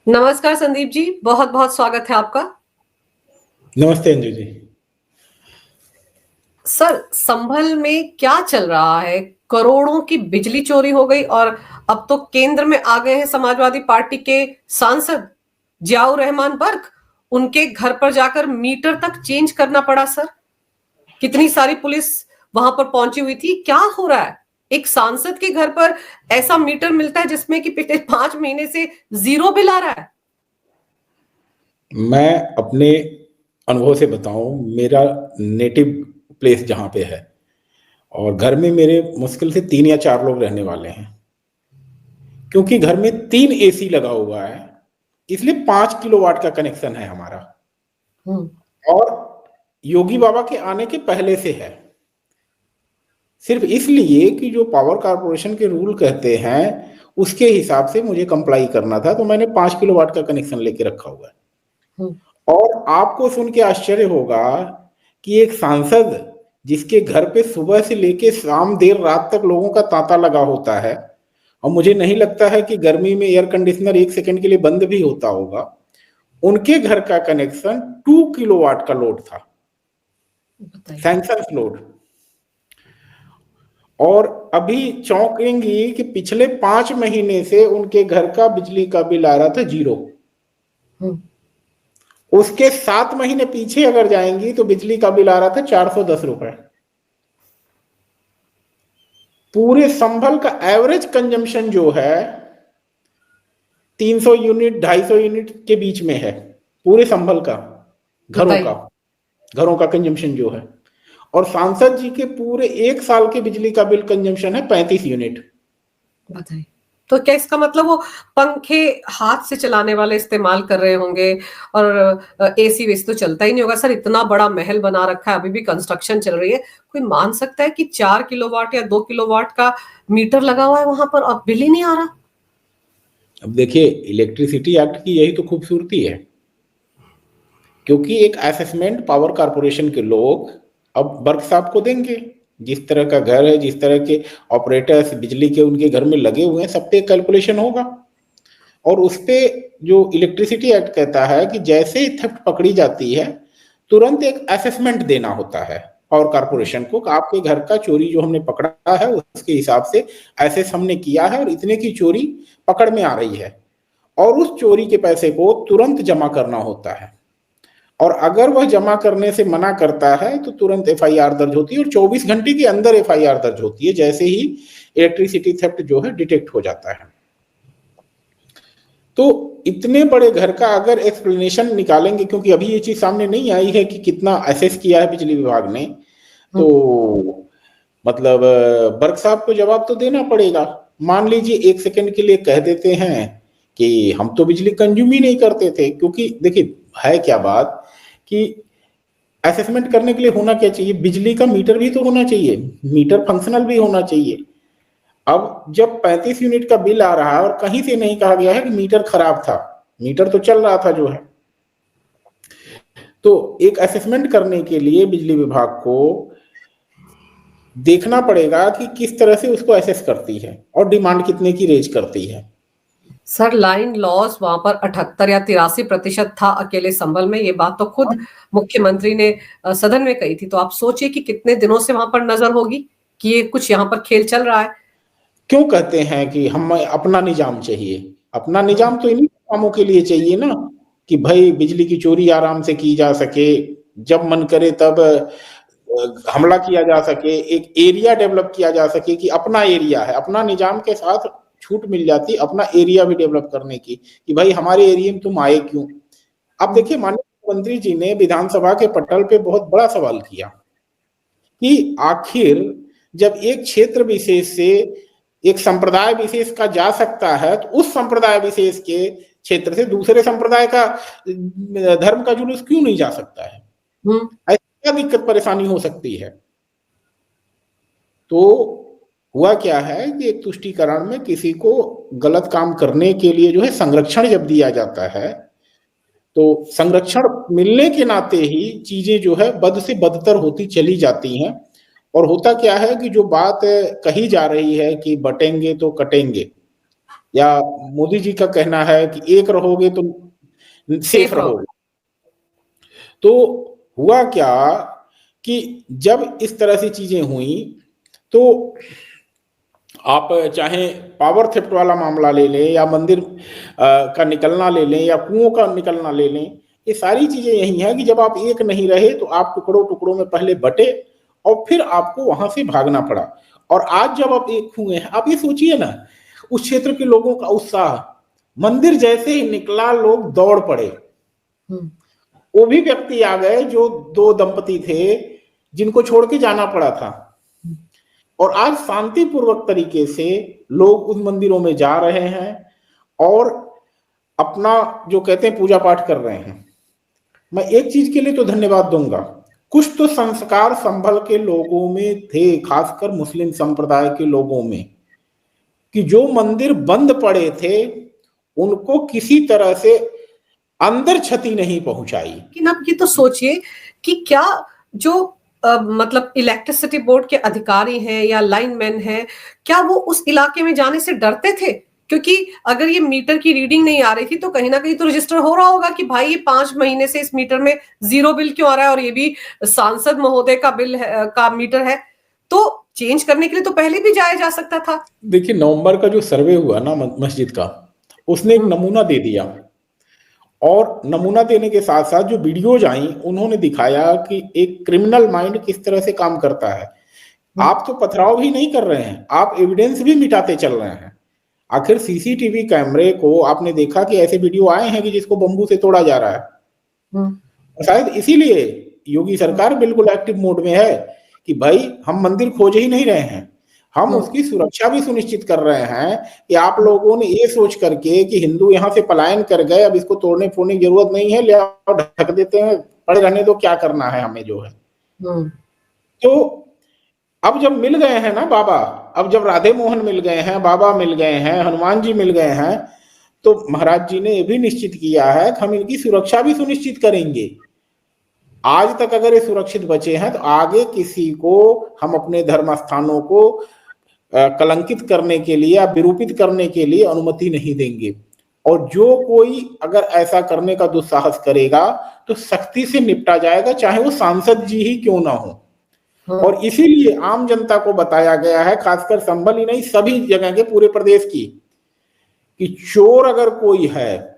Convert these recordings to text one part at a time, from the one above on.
नमस्कार संदीप जी, बहुत बहुत स्वागत है आपका। नमस्ते अंजू जी। सर, संभल में क्या चल रहा है? करोड़ों की बिजली चोरी हो गई और अब तो केंद्र में आ गए हैं समाजवादी पार्टी के सांसद जियाउर रहमान बर्क। उनके घर पर जाकर मीटर तक चेंज करना पड़ा सर। कितनी सारी पुलिस वहां पर पहुंची हुई थी। क्या हो रहा है? एक सांसद के घर पर ऐसा मीटर मिलता है जिसमें कि पिछले 5 महीने से जीरो बिल आ रहा है। मैं अपने अनुभव से बताऊं, मेरा नेटिव प्लेस जहां पे है और घर में मेरे मुश्किल से 3 या 4 लोग रहने वाले हैं। क्योंकि घर में 3 AC लगा हुआ है, इसलिए 5 किलोवाट का कनेक्शन है हमारा। और योगी बाबा के आने के पहले से है। सिर्फ इसलिए कि जो पावर कारपोरेशन के रूल कहते हैं उसके हिसाब से मुझे कंप्लाई करना था, तो मैंने 5 किलोवाट का कनेक्शन लेके रखा हुआ है। और आपको सुन के आश्चर्य होगा कि एक सांसद जिसके घर पे सुबह से लेके शाम देर रात तक लोगों का तांता लगा होता है, और मुझे नहीं लगता है कि गर्मी में एयर कंडीशनर 1 सेकंड के लिए बंद भी होता होगा, उनके घर का कनेक्शन 2 किलोवाट का लोड था, सैंक्शन लोड। और अभी चौंकेंगी कि पिछले 5 महीने से उनके घर का बिजली का बिल आ रहा था 0। उसके 7 महीने पीछे अगर जाएंगी तो बिजली का बिल आ रहा था 410 रुपए। पूरे संभल का एवरेज कंजम्पशन जो है 300 यूनिट 250 यूनिट के बीच में है, पूरे संभल का घरों का कंजम्पशन जो है। और सांसद जी के पूरे 1 साल के बिजली का बिल कंजम्पशन है 35 यूनिट। बताइए। तो क्या इसका मतलब वो पंखे हाथ से चलाने वाले इस्तेमाल कर रहे होंगे और एसी वेसी तो चलता ही नहीं होगा सर। इतना बड़ा महल बना रखा है, अभी भी कंस्ट्रक्शन चल रही है। कोई मान सकता है कि 4 किलोवाट या 2 किलोवाट का मीटर लगा हुआ है वहां पर, अब बिल ही नहीं आ रहा? अब देखिए, इलेक्ट्रिसिटी एक्ट की यही तो खूबसूरती है, क्योंकि एक असेसमेंट पावर कारपोरेशन के लोग अब बर्क साहब को देंगे। जिस तरह का घर है, जिस तरह के ऑपरेटर्स बिजली के उनके घर में लगे हुए हैं, सब पे कैलकुलेशन होगा। और उस पे जो इलेक्ट्रिसिटी एक्ट कहता है कि जैसे ही थेफ्ट पकड़ी जाती है तुरंत एक असेसमेंट देना होता है पावर कारपोरेशन को कि आपके घर का चोरी जो हमने पकड़ा है उसके हिसाब से असेस हमने किया है और इतने की चोरी पकड़ में आ रही है, और उस चोरी के पैसे को तुरंत जमा करना होता है। और अगर वह जमा करने से मना करता है तो तुरंत FIR दर्ज होती है, और 24 घंटे के अंदर FIR दर्ज होती है जैसे ही इलेक्ट्रिसिटी थेफ्ट जो है डिटेक्ट हो जाता है। तो इतने बड़े घर का अगर एक्सप्लेनेशन निकालेंगे, क्योंकि अभी ये चीज सामने नहीं आई है कि कितना असेस किया है बिजली विभाग ने, तो मतलब बर्क साहब को जवाब तो देना पड़ेगा। मान लीजिए 1 सेकंड के लिए कह देते हैं कि हम तो बिजली कंज्यूम ही नहीं करते थे, क्योंकि देखिए है क्या बात कि असेसमेंट करने के लिए होना क्या चाहिए, बिजली का मीटर भी तो होना चाहिए, मीटर फंक्शनल भी होना चाहिए। अब जब 35 यूनिट का बिल आ रहा है और कहीं से नहीं कहा गया है कि मीटर खराब था, मीटर तो चल रहा था जो है, तो एक असेसमेंट करने के लिए बिजली विभाग को देखना पड़ेगा कि किस तरह से उसको असेस करती है और डिमांड कितने की रेज करती है। सर, लाइन लॉस वहां पर 78 या 83% था अकेले संभल में। ये बात तो खुद मुख्यमंत्री ने सदन में कही थी। तो आप सोचिए कि कितने दिनों से वहां पर नजर होगी कि ये कुछ यहाँ पर खेल चल रहा है। क्यों कहते हैं कि हम अपना निजाम चाहिए? अपना निजाम तो इन्हीं कामों के लिए चाहिए ना, कि भाई बिजली की चोरी आराम से की जा सके, जब मन करे तब हमला किया जा सके, एक एरिया डेवलप किया जा सके कि अपना एरिया है। अपना निजाम के साथ छूट मिल जाती अपना एरिया भी डेवलप करने की, कि भाई हमारे एरिया में तुम आए क्यों। अब देखिए, माननीय मुख्यमंत्री जी ने विधानसभा के पटल पे बहुत बड़ा सवाल किया कि आखिर जब एक क्षेत्र विशेष से एक संप्रदाय विशेष का जा सकता है, तो उस संप्रदाय विशेष के क्षेत्र से दूसरे संप्रदाय का धर्म का जुलूस क्यों नहीं जा सकता है? ऐसी क्या दिक्कत परेशानी हो सकती है? तो हुआ क्या है कि एक तुष्टीकरण में किसी को गलत काम करने के लिए जो है संरक्षण जब दिया जाता है, तो संरक्षण मिलने के नाते ही चीजें जो है बद से बदतर होती चली जाती हैं। और होता क्या है कि जो बात कही जा रही है कि बटेंगे तो कटेंगे, या मोदी जी का कहना है कि एक रहोगे तो सेफ सेफ रहो। रहोगे। तो हुआ क्या कि जब इस तरह से चीजें हुई तो आप चाहे पावर थेफ्ट वाला मामला ले लें या मंदिर का निकलना ले लें या कुओं का निकलना ले लें, ये सारी चीजें यही हैं कि जब आप एक नहीं रहे तो आप टुकड़ों टुकड़ों में पहले बटे और फिर आपको वहां से भागना पड़ा। और आज जब आप एक हुए हैं, आप ये सोचिए ना, उस क्षेत्र के लोगों का उत्साह, मंदिर जैसे ही निकला लोग दौड़ पड़े। वो भी व्यक्ति आ गए जो दो दंपति थे जिनको छोड़ के जाना पड़ा था, और आज शांतिपूर्वक तरीके से लोग उन मंदिरों में जा रहे हैं और अपना जो कहते हैं पूजा पाठ कर रहे हैं। मैं एक चीज के लिए तो धन्यवाद दूंगा, कुछ तो संस्कार संभल के लोगों में थे, खासकर मुस्लिम संप्रदाय के लोगों में, कि जो मंदिर बंद पड़े थे उनको किसी तरह से अंदर क्षति नहीं पहुंचाई। लेकिन आप ये तो सोचिए कि क्या जो मतलब इलेक्ट्रिसिटी बोर्ड के अधिकारी हैं या लाइनमैन हैं, क्या वो उस इलाके में जाने से डरते थे? क्योंकि अगर ये मीटर की रीडिंग नहीं आ रही थी तो कहीं ना कहीं तो रजिस्टर हो रहा होगा कि भाई ये 5 महीने से इस मीटर में 0 बिल क्यों आ रहा है, और ये भी सांसद महोदय का बिल है, का मीटर है, तो चेंज करने के लिए तो पहले भी जाया जा सकता था। देखिए, नवंबर का जो सर्वे हुआ ना मस्जिद का, उसने एक नमूना दे दिया, और नमूना देने के साथ साथ जो वीडियोज आई उन्होंने दिखाया कि एक क्रिमिनल माइंड किस तरह से काम करता है। आप तो पथराव भी नहीं कर रहे हैं, आप एविडेंस भी मिटाते चल रहे हैं। आखिर सीसीटीवी कैमरे को आपने देखा कि ऐसे वीडियो आए हैं कि जिसको बम्बू से तोड़ा जा रहा है। शायद इसीलिए योगी सरकार बिल्कुल एक्टिव मोड में है कि भाई हम मंदिर खोज ही नहीं रहे हैं, हम उसकी सुरक्षा भी सुनिश्चित कर रहे हैं कि आप लोगों ने ये सोच करके कि हिंदू यहाँ से पलायन कर गए, अब इसको तोड़ने फोड़ने की जरूरत नहीं है, ले आओ ढक देते हैं, पड़े रहने दो, क्या करना है हमें जो है। तो अब जब मिल गए हैं ना बाबा, अब जब राधे मोहन मिल गए हैं, बाबा मिल गए हैं, हनुमान जी मिल गए हैं, तो महाराज जी ने यह भी निश्चित किया है कि हम इनकी सुरक्षा भी सुनिश्चित करेंगे। आज तक अगर ये सुरक्षित बचे हैं तो आगे किसी को हम अपने धर्म स्थानों को कलंकित करने के लिए या विरूपित करने के लिए अनुमति नहीं देंगे। और जो कोई अगर ऐसा करने का दुस्साहस करेगा तो सख्ती से निपटा जाएगा, चाहे वो सांसद जी ही क्यों ना हो। और इसीलिए आम जनता को बताया गया है, खासकर संभल ही नहीं सभी जगह के पूरे प्रदेश की, कि चोर अगर कोई है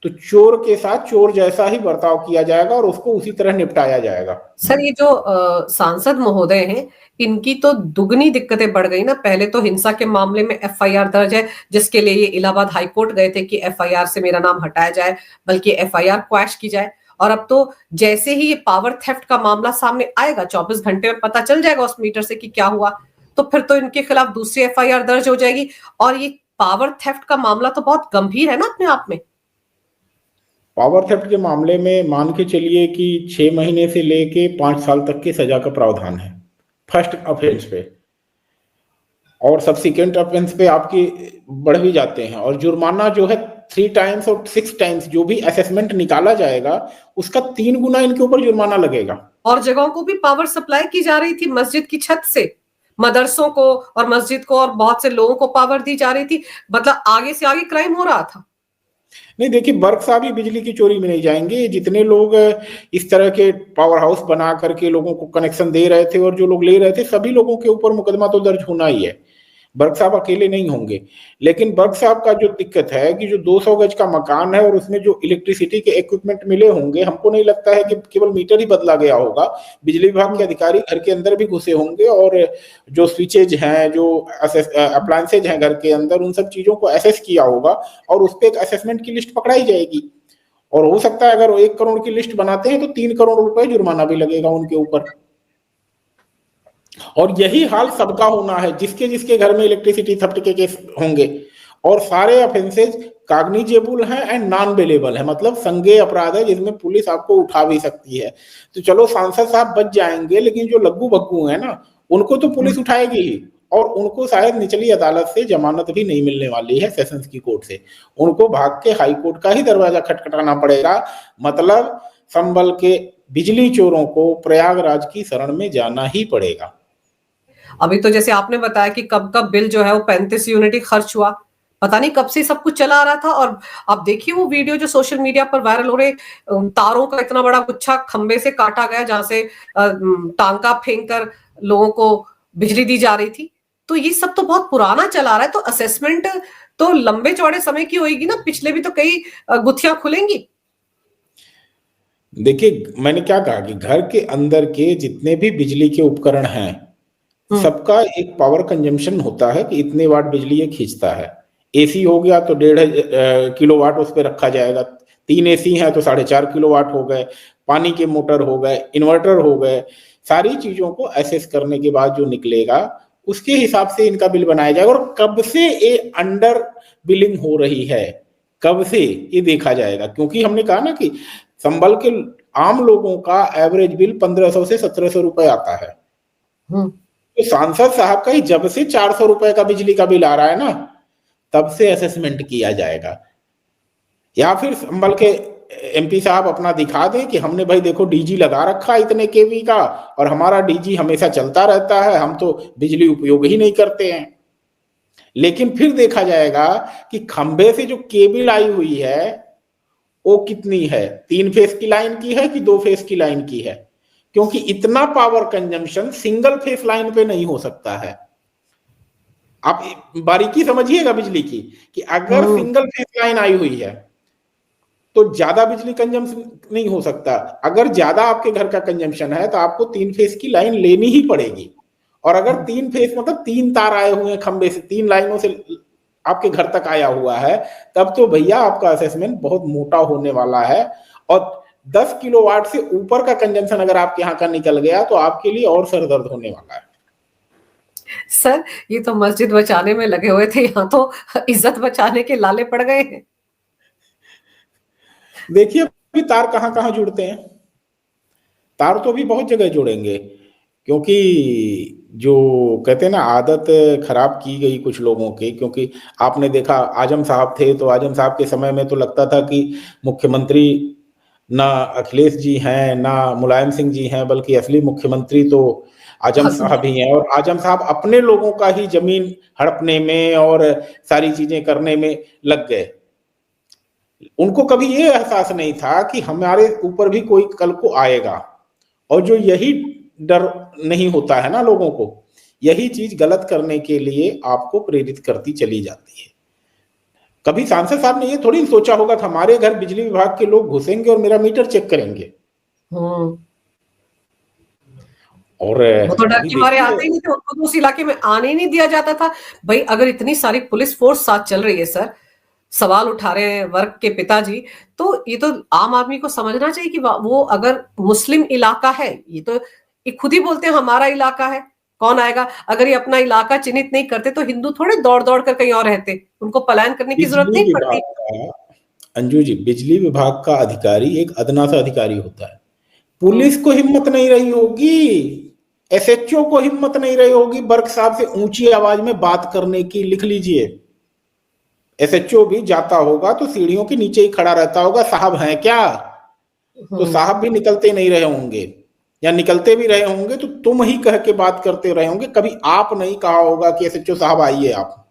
तो चोर के साथ चोर जैसा ही बर्ताव किया जाएगा और उसको उसी तरह निपटाया जाएगा। सर, ये जो सांसद महोदय हैं, इनकी तो दुगनी दिक्कतें बढ़ गई ना। पहले तो हिंसा के मामले में एफआईआर दर्ज है, जिसके लिए ये इलाहाबाद हाईकोर्ट गए थे कि एफआईआर से मेरा नाम हटाया जाए, बल्कि एफआईआर क्वैश की जाए। और अब तो जैसे ही ये पावर थेफ्ट का मामला सामने आएगा, 24 घंटे में पता चल जाएगा उस मीटर से कि क्या हुआ, तो फिर तो इनके खिलाफ दूसरी एफआईआर दर्ज हो जाएगी। और ये पावर थेफ्ट का मामला तो बहुत गंभीर है ना अपने आप में। पावर थेफ्ट के मामले में मान के चलिए कि 6 महीने से लेके 5 साल तक की सजा का प्रावधान है फर्स्ट ऑफेंस पे, और सब्सिक्वेंट ऑफेंस पे आपकी बढ़ भी जाते हैं। और जुर्माना जो है 3 टाइम्स और 6 टाइम्स जो भी असेसमेंट निकाला जाएगा उसका 3 गुना इनके ऊपर जुर्माना लगेगा। और जगहों को भी पावर सप्लाई की जा रही थी, मस्जिद की छत से मदरसों को और मस्जिद को और बहुत से लोगों को पावर दी जा रही थी। मतलब आगे से आगे क्राइम हो रहा था। नहीं, देखिए, बर्क साहब ही बिजली की चोरी में नहीं जाएंगे। जितने लोग इस तरह के पावर हाउस बना करके लोगों को कनेक्शन दे रहे थे और जो लोग ले रहे थे, सभी लोगों के ऊपर मुकदमा तो दर्ज होना ही है। बर्क साहब अकेले नहीं होंगे। लेकिन बर्क साहब का जो दिक्कत है कि जो 200 गज का मकान है और उसमें जो इलेक्ट्रिसिटी के इक्विपमेंट मिले होंगे, हमको नहीं लगता है कि केवल मीटर ही बदला गया होगा। बिजली विभाग के अधिकारी घर के अंदर भी घुसे होंगे और जो स्विचेज हैं, जो अप्लायंसेज हैं घर के अंदर, उन सब चीजों को एसेस किया होगा और उस पर एक असेसमेंट की लिस्ट पकड़ाई जाएगी। और हो सकता है अगर वो 1 करोड़ की लिस्ट बनाते हैं तो 3 करोड़ रुपए जुर्माना भी लगेगा उनके ऊपर। और यही हाल सबका होना है, जिसके जिसके घर में इलेक्ट्रिसिटी थफ्ट के केस होंगे। और सारे ऑफेंसेज कॉग्निजेबल हैं एंड नॉन बेलेबल है, मतलब संज्ञेय अपराध है जिसमें पुलिस आपको उठा भी सकती है। तो चलो सांसद साहब बच जाएंगे, लेकिन जो लग्गू बग्गू है ना, उनको तो पुलिस उठाएगी ही, और उनको शायद निचली अदालत से जमानत भी नहीं मिलने वाली है, सेशंस की कोर्ट से। उनको भाग के हाई कोर्ट का ही दरवाजा खटखटाना पड़ेगा। मतलब संभल के बिजली चोरों को प्रयागराज की शरण में जाना ही पड़ेगा। अभी तो जैसे आपने बताया कि कब कब बिल जो है वो 35 यूनिट ही खर्च हुआ, पता नहीं कब से सब कुछ चला आ रहा था। और आप देखिए वो वीडियो जो सोशल मीडिया पर वायरल हो रहे, तारों का इतना बड़ा गुच्छा खंबे से काटा गया जहां से टांका फेंक कर लोगों को बिजली दी जा रही थी। तो ये सब तो बहुत पुराना चला आ रहा है। तो असेसमेंट तो लंबे चौड़े समय की होगी ना, पिछले भी तो कई गुत्थियां खुलेंगी। देखिए, मैंने क्या कहा कि घर के अंदर के जितने भी बिजली के उपकरण हैं, सबका एक पावर कंजम्पशन होता है कि इतने वाट बिजली ये खींचता है। एसी हो गया तो 1.5 किलोवाट उस पर रखा जाएगा, 3 एसी हैं तो 4.5 किलोवाट हो गए, पानी के मोटर हो गए, इन्वर्टर हो गए, सारी चीजों को एसेस करने के बाद जो निकलेगा उसके हिसाब से इनका बिल बनाया जाएगा। और कब से ये अंडर बिलिंग हो रही है, कब से ये देखा जाएगा, क्योंकि हमने कहा ना कि संभल के आम लोगों का एवरेज बिल 1500 से 1700 रुपए आता है। तो सांसद साहब का ही जब से 400 रुपए का बिजली का बिल आ रहा है ना, तब से असेसमेंट किया जाएगा। या फिर संभल के एमपी साहब अपना दिखा दें कि हमने भाई देखो डीजी लगा रखा है इतने केवी का, और हमारा डीजी हमेशा चलता रहता है, हम तो बिजली उपयोग ही नहीं करते हैं। लेकिन फिर देखा जाएगा कि खंबे से जो केबल आई हुई है वो कितनी है, 3 फेस की लाइन की है कि 2 फेस की लाइन की है, क्योंकि इतना power consumption single phase line पे नहीं हो सकता है। आप बारीकी समझिएगा बिजली की, कि अगर सिंगल फेस लाइन आई हुई है तो ज्यादा बिजली कंजम्पशन नहीं हो सकता। अगर ज्यादा आपके घर का कंजम्पशन है तो आपको 3 फेस की लाइन लेनी ही पड़ेगी। और अगर 3 फेस मतलब 3 तार आए हुए हैं खंबे से, 3 लाइनों से आपके घर तक आया हुआ है, तब तो भैया आपका असेसमेंट बहुत मोटा होने वाला है। और 10 किलोवाट से ऊपर का कंजम्पशन अगर आपके यहाँ का निकल गया तो आपके लिए और सरदर्द होने वाला है। सर, ये तो मस्जिद बचाने में लगे हुए थे, यहाँ तो इज्जत बचाने के लाले पड़ गए हैं। देखिए अभी तार कहाँ कहाँ जुड़ते हैं, तार तो भी बहुत जगह जुड़ेंगे, क्योंकि जो कहते हैं ना आदत खराब की गई कुछ लोगों की। क्योंकि आपने देखा आजम साहब थे, तो आजम साहब के समय में तो लगता था कि मुख्यमंत्री ना अखिलेश जी हैं ना मुलायम सिंह जी हैं, बल्कि असली मुख्यमंत्री तो आजम साहब ही हैं। और आजम साहब अपने लोगों का ही जमीन हड़पने में और सारी चीजें करने में लग गए। उनको कभी ये एहसास नहीं था कि हमारे ऊपर भी कोई कल को आएगा। और जो यही डर नहीं होता है ना लोगों को, यही चीज गलत करने के लिए आपको प्रेरित करती चली जाती है। कभी सांसद साहब ने ये थोड़ी सोचा होगा कि हमारे घर बिजली विभाग के लोग घुसेंगे और मेरा मीटर चेक करेंगे। और वो तो डर के मारे आते ही नहीं थे, उनको तो उस इलाके में आने ही नहीं दिया जाता था। भाई अगर इतनी सारी पुलिस फोर्स साथ चल रही है सर, सवाल उठा रहे हैं वर्ग के पिताजी, तो ये तो आम आदमी को समझना चाहिए कि वो अगर मुस्लिम इलाका है, ये तो ये खुद ही बोलते हैं हमारा इलाका है, कौन आएगा। अगर ये अपना इलाका चिन्हित नहीं करते तो हिंदू थोड़े दौड़ दौड़ कर कहीं और रहते, उनको पलायन करने की जरूरत नहीं पड़ती। अंजू जी, बिजली विभाग का अधिकारी एक अदना सा अधिकारी होता है। पुलिस को हिम्मत नहीं रही होगी, एसएचओ को हिम्मत नहीं रही होगी बर्क साहब से ऊंची आवाज में बात करने की। लिख लीजिए, एसएचओ भी जाता होगा तो सीढ़ियों के नीचे ही खड़ा रहता होगा, साहब हैं क्या, तो साहब भी निकलते नहीं रहे होंगे, या निकलते भी रहे होंगे तो तुम ही कह के बात करते रहे होंगे। कभी आप नहीं कहा होगा कि एसएचओ साहब आइए, आप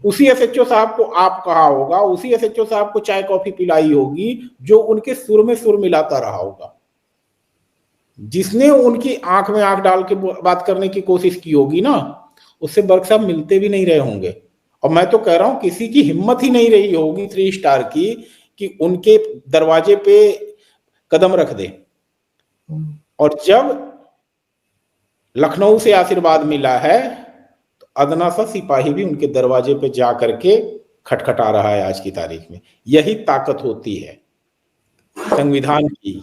उसी एसएचओ साहब को आप कहा होगा, उसी एसएचओ साहब को चाय कॉफी पिलाई होगी जो उनके सुर में सुर मिलाता रहा होगा, जिसने उनकी आंख में आंख डाल के बात करने की कोशिश की होगी ना, उससे बर्क साहब मिलते भी नहीं रहे होंगे। और मैं तो कह रहा हूं किसी की हिम्मत ही नहीं रही होगी 3 स्टार की कि उनके दरवाजे पे कदम रख दे। और जब लखनऊ से आशीर्वाद मिला है तो अदना सा सिपाही भी उनके दरवाजे पे जा करके खटखटा रहा है आज की तारीख में। यही ताकत होती है संविधान की,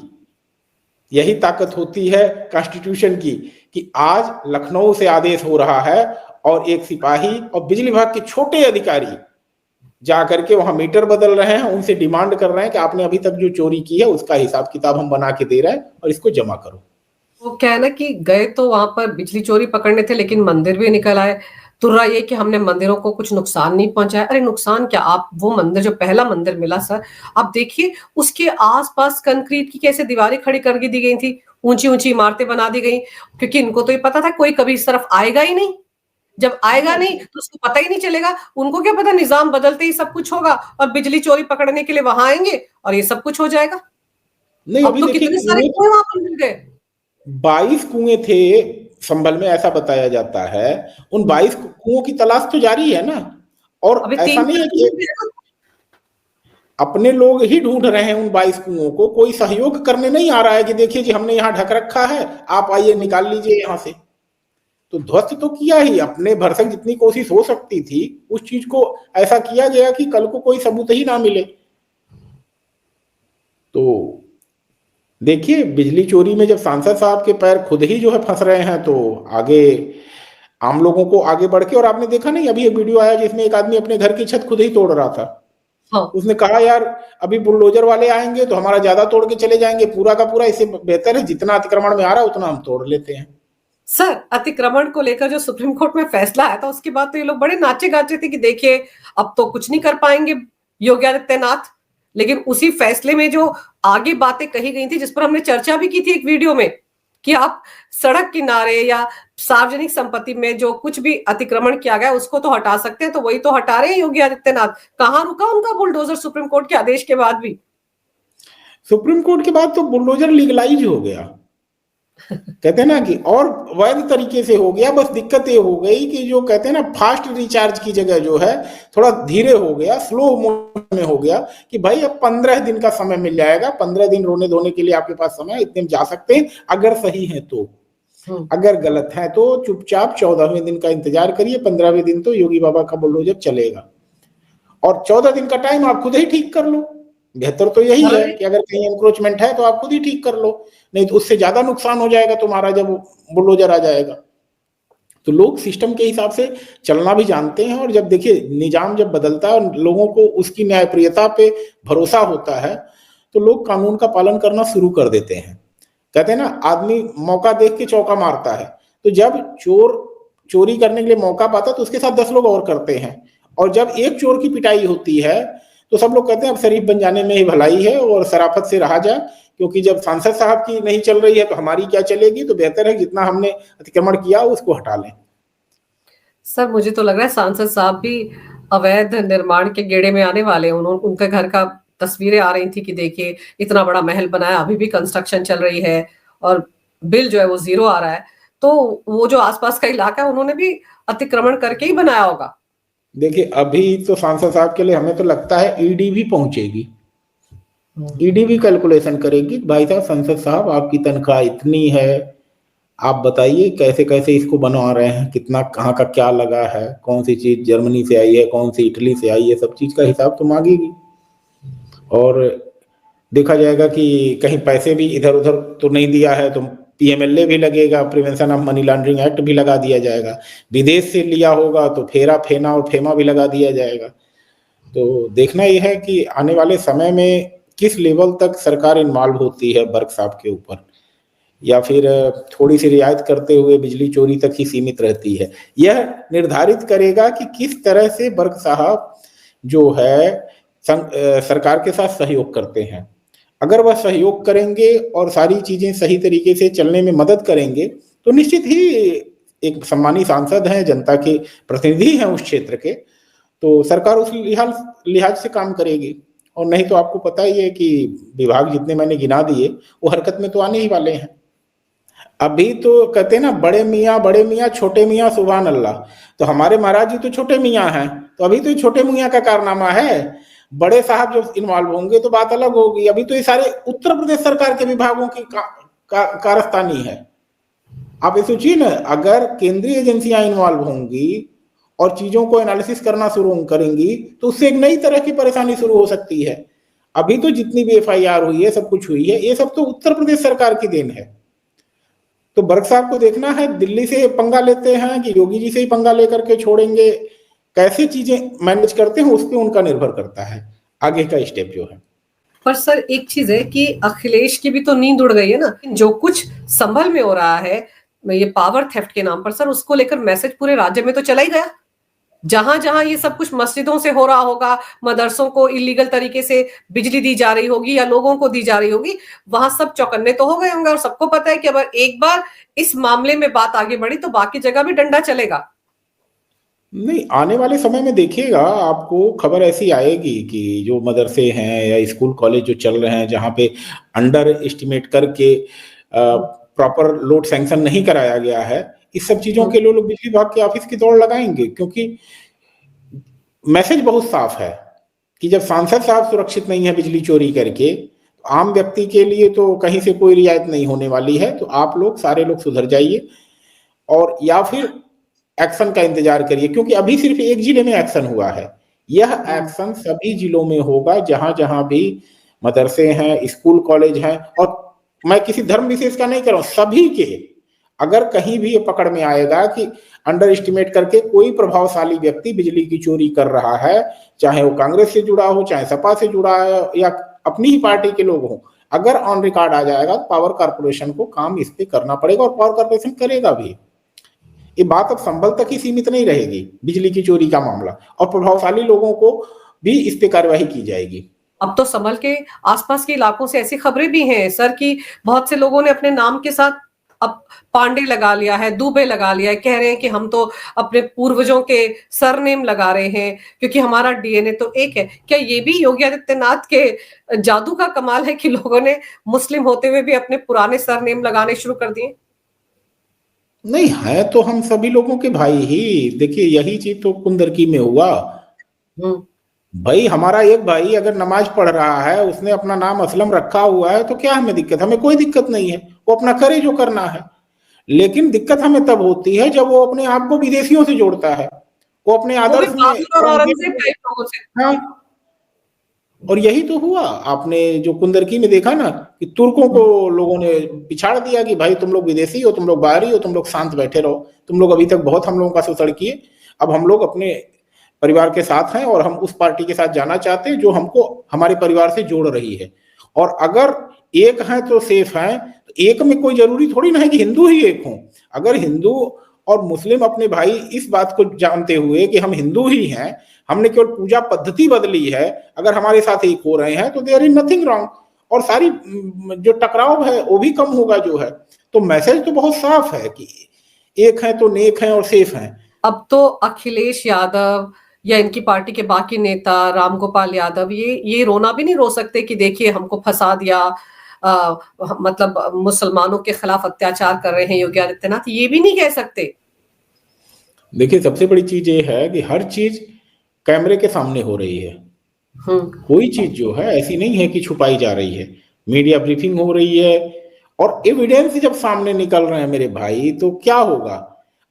यही ताकत होती है कॉन्स्टिट्यूशन की, कि आज लखनऊ से आदेश हो रहा है और एक सिपाही और बिजली विभाग के छोटे अधिकारी जाकर के वहां मीटर बदल रहे हैं, उनसे डिमांड कर रहे हैं कि आपने अभी तक जो चोरी की है उसका हिसाब किताब हम बना के दे रहे हैं और इसको जमा करो। वो क्या है ना कि गए तो वहां पर बिजली चोरी पकड़ने थे, लेकिन मंदिर भी निकल आए। तुर्रा ये कि हमने मंदिरों को कुछ नुकसान नहीं पहुंचाया। अरे नुकसान क्या, आप वो मंदिर जो पहला मंदिर मिला सर, आप देखिए उसके आसपास कंक्रीट की कैसे दीवारें खड़ी कर दी गई थी, ऊंची ऊंची इमारतें बना दी गई, क्योंकि इनको तो ये पता था कोई कभी इस तरफ आएगा ही नहीं। जब आएगा नहीं तो उसको पता ही नहीं चलेगा। उनको क्या पता निजाम बदलते ही सब कुछ होगा और बिजली चोरी पकड़ने के लिए वहां आएंगे और ये सब कुछ हो जाएगा। नहीं, अब अभी तो देखिए कितने सारे कुएं, कुएं वहां पर मिल गए। 22 कुएं थे संभल में, ऐसा बताया जाता है। उन 22 कुओं की तलाश तो जारी है ना, और अभी ऐसा तीन नहीं है चार कि मिल गए ना। अपने लोग ही ढूंढ रहे हैं उन 22 कुओं को, कोई सहयोग करने नहीं आ रहा है कि देखिए जी हमने यहाँ ढक रखा है, आप आइए निकाल लीजिए यहाँ से। तो ध्वस्त तो किया ही, अपने भरसक जितनी कोशिश हो सकती थी उस चीज को ऐसा किया गया कि कल को कोई सबूत ही ना मिले। तो देखिए बिजली चोरी में जब सांसद साहब के पैर खुद ही जो है फंस रहे हैं, तो आगे आम लोगों को आगे बढ़ के, और आपने देखा नहीं अभी एक वीडियो आया जिसमें एक आदमी अपने घर की छत खुद ही तोड़ रहा था। हाँ उसने कहा यार अभी बुलडोजर वाले आएंगे तो हमारा ज्यादा तोड़ के चले जाएंगे, पूरा का पूरा, इससे बेहतर है जितना अतिक्रमण में आ रहा है उतना हम तोड़ लेते हैं। सर, अतिक्रमण को लेकर जो सुप्रीम कोर्ट में फैसला आया था उसके बाद तो ये लोग बड़े नाचे गाचे थे कि देखिए अब तो कुछ नहीं कर पाएंगे योगी आदित्यनाथ। लेकिन उसी फैसले में जो आगे बातें कही गई थी जिस पर हमने चर्चा भी की थी एक वीडियो में, कि आप सड़क किनारे या सार्वजनिक संपत्ति में जो कुछ भी अतिक्रमण किया गया उसको तो हटा सकते हैं, तो वही तो हटा रहे हैं योगी आदित्यनाथ। कहां रुका उनका बुलडोजर सुप्रीम कोर्ट के आदेश के बाद भी। सुप्रीम कोर्ट के बाद तो बुलडोजर लीगलाइज हो गया, कहते हैं ना कि, और वैध तरीके से हो गया। बस दिक्कत ये हो गई कि जो कहते हैं ना फास्ट रिचार्ज की जगह जो है थोड़ा धीरे हो गया, स्लो मोशन में हो गया कि भाई अब 15 दिन का समय मिल जाएगा, 15 दिन रोने धोने के लिए आपके पास समय, इतने में जा सकते हैं अगर सही है तो। अगर गलत है तो चुपचाप 14वें दिन का इंतजार करिए, 15वें दिन तो योगी बाबा का बुलडोजर चलेगा। और 14 दिन का टाइम आप खुद ही ठीक कर लो। बेहतर तो यही है कि अगर कहीं एंक्रोचमेंट है तो आप खुद ही ठीक कर लो, नहीं तो उससे ज्यादा नुकसान हो जाएगा तुम्हारा जब बुलडोजर आ जाएगा। तो लोग सिस्टम के हिसाब से चलना भी जानते हैं, और जब देखिए निजाम जब बदलता है और लोगों को उसकी न्यायप्रियता पे भरोसा होता है तो लोग कानून का पालन करना शुरू कर देते हैं। कहते हैं ना आदमी मौका देख के चौका मारता है, तो जब चोर चोरी करने के लिए मौका पाता है तो उसके साथ 10 लोग और करते हैं, और जब एक चोर की पिटाई होती है तो सब लोग कहते हैं अब शरीफ बन जाने में ही भलाई है और शराफत से रहा जाए, क्योंकि जब सांसद साहब की नहीं चल रही है तो हमारी क्या चलेगी, तो बेहतर है जितना हमने अतिक्रमण किया उसको हटा लें। सर मुझे तो लग रहा है सांसद साहब भी अवैध निर्माण के गेड़े में आने वाले हैं। उनके घर का तस्वीरें आ रही थी कि देखिए इतना बड़ा महल बनाया, अभी भी कंस्ट्रक्शन चल रही है और बिल जो है वो 0 आ रहा है। तो वो जो आसपास का इलाका है उन्होंने भी अतिक्रमण करके ही बनाया होगा। देखिए अभी तो सांसद साहब के लिए हमें तो लगता है ईडी भी पहुंचेगी, ईडी भी कैलकुलेशन करेगी, भाई साहब संसद साहब आपकी तनख्वाह इतनी है, आप बताइए कैसे कैसे इसको बनवा रहे हैं, कितना कहाँ का क्या लगा है, कौन सी चीज जर्मनी से आई है, कौन सी इटली से आई है, सब चीज का हिसाब तो मांगेगी। और देखा जाएगा कि कहीं पैसे भी इधर उधर तो नहीं दिया है तो पीएमएलए भी लगेगा, prevention of money laundering act भी लगा दिया जाएगा, विदेश से लिया होगा तो फेरा फेना और फेमा भी लगा दिया जाएगा। तो देखना यह है कि आने वाले समय में किस लेवल तक सरकार इन्वॉल्व होती है बर्क साहब के ऊपर, या फिर थोड़ी सी रियायत करते हुए बिजली चोरी तक ही सीमित रहती है। यह निर्धारित करेगा कि किस तरह से बर्क साहब जो है सरकार के साथ सहयोग करते हैं। अगर वह सहयोग करेंगे और सारी चीजें सही तरीके से चलने में मदद करेंगे तो निश्चित ही एक सम्मानी सांसद हैं, जनता के प्रतिनिधि हैं उस क्षेत्र के, तो सरकार उस लिहाज से काम करेगी। और नहीं तो आपको पता ही है कि विभाग जितने मैंने गिना दिए वो हरकत में तो आने ही वाले हैं। अभी तो कहते हैं ना बड़े मियाँ छोटे मियाँ सुभान अल्लाह, तो हमारे महाराज जी तो छोटे मियाँ हैं, तो अभी तो छोटे मियाँ का कारनामा है। बड़े साहब जब इन्वॉल्व होंगे तो बात अलग होगी। अभी तो ये सारे उत्तर प्रदेश सरकार के विभागों की कारस्तानी है। आप ये सोचिए ना, अगर केंद्रीय एजेंसियां इन्वॉल्व होंगी और चीजों को एनालिसिस करना शुरू करेंगी तो उससे एक नई तरह की परेशानी शुरू हो सकती है। अभी तो जितनी भी एफआईआर हुई है, सब कुछ हुई है, ये सब तो उत्तर प्रदेश सरकार की देन है। तो बर्क साहब को देखना है दिल्ली से पंगा लेते हैं कि योगी जी से ही पंगा लेकर के छोड़ेंगे, कैसे चीजें मैनेज करते हैं उस पर उनका निर्भर करता है आगे का स्टेप जो है। पर सर एक चीज है कि अखिलेश की भी तो नींद उड़ गई है ना, जो कुछ संभल में हो रहा है ये पावर थेफ्ट के नाम पर, सर उसको लेकर मैसेज पूरे राज्य में तो चला ही गया। जहां जहां ये सब कुछ मस्जिदों से हो रहा होगा, मदरसों को इलीगल तरीके से बिजली दी जा रही होगी या लोगों को दी जा रही होगी, वहां सब चौकन्ने तो हो गए होंगे। और सबको पता है कि अगर एक बार इस मामले में बात आगे बढ़ी तो बाकी जगह भी डंडा चलेगा। नहीं, आने वाले समय में देखिएगा आपको खबर ऐसी आएगी कि जो मदरसे हैं या स्कूल कॉलेज जो चल रहे हैं जहाँ पे अंडर एस्टिमेट करके हम्म, प्रॉपर लोड सैंक्शन नहीं कराया गया है, इस सब चीजों के लिए लोग बिजली विभाग के ऑफिस की दौड़ लगाएंगे, क्योंकि मैसेज बहुत साफ है कि जब सांसद साहब सुरक्षित नहीं है बिजली चोरी करके, तो आम व्यक्ति के लिए तो कहीं से कोई रियायत नहीं होने वाली है। तो आप लोग सारे लोग सुधर जाइए और या फिर एक्शन का इंतजार करिए, क्योंकि अभी सिर्फ एक जिले में एक्शन हुआ है। यह हम्म, एक्शन सभी जिलों में होगा जहां जहां भी मदरसे हैं, स्कूल कॉलेज हैं, और मैं किसी धर्म विशेष का नहीं कर रहा हूं, सभी के। अगर कहीं भी ये पकड़ में आएगा कि अंडर एस्टिमेट करके कोई प्रभावशाली व्यक्ति बिजली की चोरी कर रहा है, चाहे वो कांग्रेस से जुड़ा हो, चाहे सपा से जुड़ा है, या अपनी ही पार्टी के लोग हों, अगर ऑन रिकॉर्ड आ जाएगा तो पावर कारपोरेशन को काम इस पे करना पड़ेगा, और पावर कारपोरेशन करेगा भी। ये बात अब संभल तक ही सीमित नहीं रहेगी बिजली की चोरी का मामला, और प्रभावशाली लोगों को भी इस पे कार्रवाई की जाएगी। अब तो संभल के आसपास के इलाकों से ऐसी खबरें भी हैं सर कि बहुत से लोगों ने अपने नाम के साथ अब पांडे लगा लिया है, दुबे लगा लिया है, कह रहे हैं कि हम तो अपने पूर्वजों के सरनेम लगा रहे हैं क्योंकि हमारा डीएनए तो एक है। क्या ये भी योगी आदित्यनाथ के जादू का कमाल है कि लोगों ने मुस्लिम होते हुए भी अपने पुराने सरनेम लगाने शुरू कर दिए? नहीं है तो हम सभी लोगों के भाई ही। देखिए यही चीज तो कुंदरकी में हुआ। हम्म। भाई हमारा एक भाई अगर नमाज पढ़ रहा है, उसने अपना नाम असलम रखा हुआ है, तो क्या हमें दिक्कत? हमें कोई दिक्कत नहीं है, वो अपना करे जो करना है। लेकिन दिक्कत हमें तब होती है जब वो अपने आप को विदेशियों से जोड़ता है, वो अपने वो भी आदर्श में बाबर और औरंगजेब औरंगजेब। टाइप लोगों से। हाँ, और यही तो हुआ। आपने जो कुंदरकी में देखा ना कि तुर्कों को लोगों ने पिछाड़ दिया कि भाई तुम लोग विदेशी हो, तुम लोग बाहरी हो, तुम लोग शांत बैठे रहो, तुम लोग अभी तक बहुत हम लोगों का शोषण किए, अब हम लोग अपने परिवार के साथ हैं और हम उस पार्टी के साथ जाना चाहते हैं जो हमको हमारे परिवार से जोड़ रही है। और अगर एक है तो सेफ है, तो एक में कोई जरूरी थोड़ी ना है कि हिंदू ही एक हों। अगर हिंदू और मुस्लिम अपने भाई इस बात को जानते हुए कि हम हिंदू ही हैं, हमने केवल पूजा पद्धति बदली है, अगर हमारे साथ एक हो रहे हैं तो देयर इज नथिंग रॉन्ग, और सारी जो टकराव है वो भी कम होगा जो है। तो मैसेज तो बहुत साफ है कि एक है तो नेक है और सेफ है। अब तो अखिलेश यादव या इनकी पार्टी के बाकी नेता रामगोपाल यादव ये रोना भी नहीं रो सकते कि देखिए हमको फंसा दिया, मतलब मुसलमानों के खिलाफ अत्याचार कर रहे हैं योगी आदित्यनाथ, ये भी नहीं कह सकते। देखिए सबसे बड़ी चीज ये है कि हर चीज कैमरे के सामने हो रही है। हम्म। कोई चीज जो है ऐसी नहीं है कि छुपाई जा रही है। मीडिया ब्रीफिंग हो रही है, और एविडेंस जब सामने निकल रहे हैं मेरे भाई, तो क्या होगा?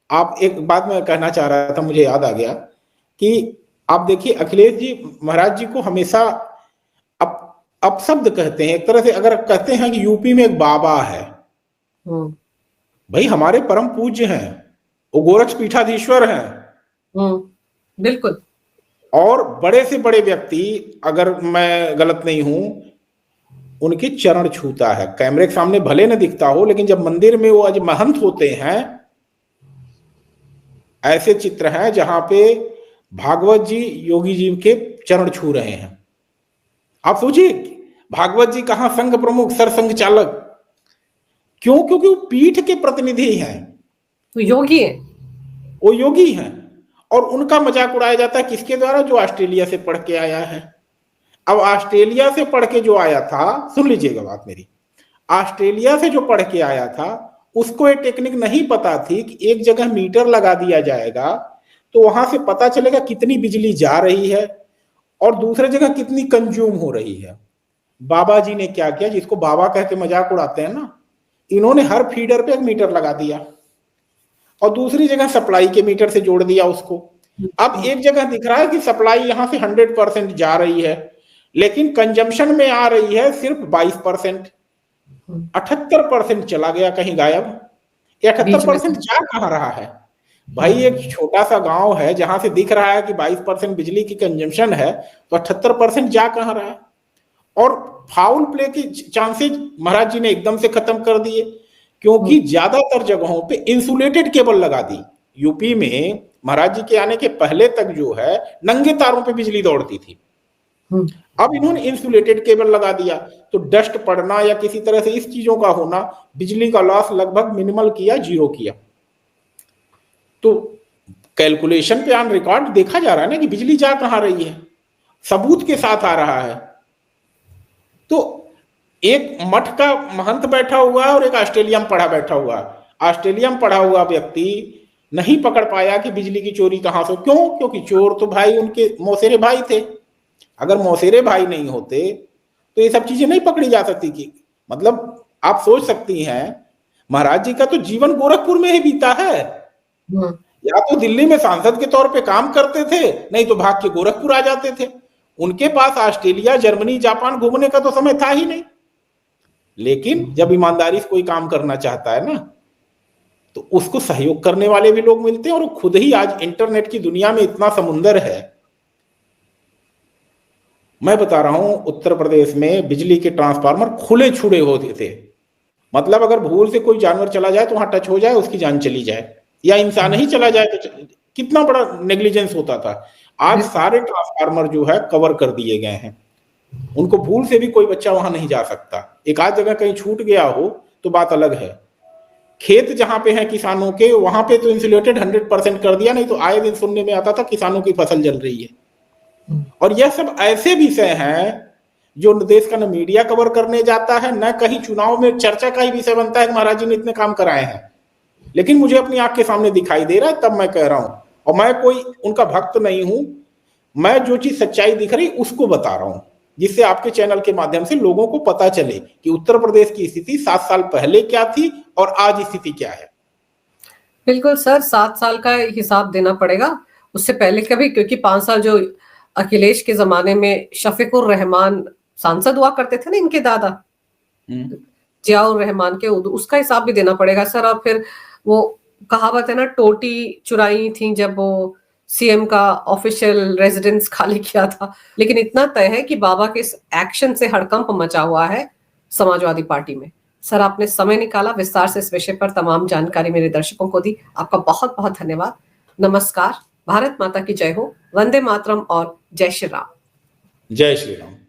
आप एक बात मैं कहना चाह रहा था, मुझे याद आ गया कि आप देखिए अखिलेश जी महाराज जी को हमेशा अप अपशब्द कहते हैं, एक तरह से अगर कहते हैं कि यूपी में एक बाबा है। हम्म। भाई हमारे परम पूज्य हैं, वो गोरक्ष पीठाधीश्वर हैं, बिल्कुल। और बड़े से बड़े व्यक्ति, अगर मैं गलत नहीं हूं, उनके चरण छूता है। कैमरे के सामने भले न दिखता हो, लेकिन जब मंदिर में वो आज महंत होते हैं, ऐसे चित्र हैं जहां पे भागवत जी योगी जी के चरण छू रहे हैं। आप सोचिए, भागवत जी कहां संघ प्रमुख, सरसंघ चालक, क्यों? क्योंकि वो पीठ के प्रतिनिधि हैं, तो योगी है। वो योगी हैं। और उनका मजाक उड़ाया जाता है किसके द्वारा? जो ऑस्ट्रेलिया से पढ़ के आया है। अब ऑस्ट्रेलिया से पढ़ के जो आया था, सुन लीजिएगा बात मेरी, ऑस्ट्रेलिया से जो पढ़ के आया था उसको ये टेक्निक नहीं पता थी कि एक जगह मीटर लगा दिया जाएगा तो वहां से पता चलेगा कितनी बिजली जा रही है और दूसरे जगह कितनी कंज्यूम हो रही है। बाबा जी ने क्या किया, जिसको बाबा कह के मजाक उड़ाते हैं ना, इन्होंने हर फीडर पे एक मीटर लगा दिया और दूसरी जगह सप्लाई के मीटर से जोड़ दिया उसको। अब एक जगह दिख रहा है कि सप्लाई यहां से 100% जा रही है, लेकिन कंजम्पशन में आ रही है सिर्फ 22%। 78% चला गया कहीं गायब। ये बीच में 78% जा कहां रहा है? भाई एक छोटा सा गांव है जहां से दिख रहा है कि 22% बिजली की कंजम्पशन है, तो 78% जा कहां रहा है? और फाउल प्ले के चांसेस महाराज जी ने एकदम से खत्म कर दिए, क्योंकि ज्यादातर जगहों पे इंसुलेटेड केबल लगा दी। यूपी में महाराज जी के आने के पहले तक जो है नंगे तारों पे बिजली दौड़ती थी, अब इन्होंने इंसुलेटेड केबल लगा दिया, तो डस्ट पड़ना या किसी तरह से इस चीजों का होना, बिजली का लॉस लगभग मिनिमल किया, जीरो किया। तो कैलकुलेशन पे ऑन रिकॉर्ड देखा जा रहा है ना कि बिजली जा कहां रही है, सबूत के साथ आ रहा है। तो एक मठ का महंत बैठा हुआ है और एक ऑस्ट्रेलिया में पढ़ा बैठा हुआ है। ऑस्ट्रेलिया में पढ़ा हुआ व्यक्ति नहीं पकड़ पाया कि बिजली की चोरी कहां से, क्यों? क्योंकि चोर तो भाई उनके मौसेरे भाई थे। अगर मौसेरे भाई नहीं होते तो ये सब चीजें नहीं पकड़ी जा सकती थी। मतलब आप सोच सकती हैं, महाराज जी का तो जीवन गोरखपुर में ही बीता है। या तो दिल्ली में सांसद के तौर पे काम करते थे, नहीं तो भाग के गोरखपुर आ जाते थे। उनके पास ऑस्ट्रेलिया, जर्मनी, जापान घूमने का तो समय था ही नहीं। लेकिन जब ईमानदारी से कोई काम करना चाहता है ना, तो उसको सहयोग करने वाले भी लोग मिलते हैं। और खुद ही आज इंटरनेट की दुनिया में इतना समुंदर है। मैं बता रहा हूं, उत्तर प्रदेश में बिजली के ट्रांसफार्मर खुले छुड़े होते थे। मतलब अगर भूल से कोई जानवर चला जाए तो वहां टच हो जाए, उसकी जान चली जाए, या इंसान ही चला जाए तो कितना बड़ा नेग्लिजेंस होता था। आज सारे ट्रांसफार्मर जो है कवर कर दिए गए हैं। उनको भूल से भी कोई बच्चा वहां नहीं जा सकता। एक आध जगह कहीं छूट गया हो तो बात अलग है। खेत जहां पे हैं किसानों के, वहां पे तो इंसुलेटेड 100% कर दिया, नहीं तो आए दिन सुनने में आता था किसानों की फसल जल रही है। और यह सब ऐसे विषय हैं जो देश का न मीडिया कवर करने जाता है, न कहीं चुनाव में चर्चा का ही विषय बनता है कि महाराज जी ने इतने काम कराए हैं। लेकिन मुझे अपनी आंख के सामने दिखाई दे रहा है, तब मैं कह रहा हूं। और मैं कोई उनका भक्त नहीं हूं, मैं जो चीज सच्चाई दिख रही उसको बता रहा हूं, जिससे आपके चैनल के माध्यम से लोगों को पता चले कि उत्तर प्रदेश की स्थिति 7 साल पहले क्या थी और आज स्थिति क्या है। बिल्कुल सर, 7 साल का हिसाब देना पड़ेगा, उससे पहले का भी, क्योंकि 5 साल जो अखिलेश के जमाने में शफीकुर रहमान सांसद हुआ करते थे ना, इनके दादा जियाउर रहमान के, उसका हिसाब भी देना पड़ेगा सर। और फिर वो कहावत है ना, टोटी चुराई थी जब वो सीएम का ऑफिशियल रेजिडेंस खाली किया था। लेकिन इतना तय है कि बाबा के इस एक्शन से हड़कंप मचा हुआ है समाजवादी पार्टी में। सर, आपने समय निकाला, विस्तार से इस विषय पर तमाम जानकारी मेरे दर्शकों को दी, आपका बहुत बहुत धन्यवाद। नमस्कार, भारत माता की जय हो, वंदे मातरम और जय श्री राम। जय श्री राम।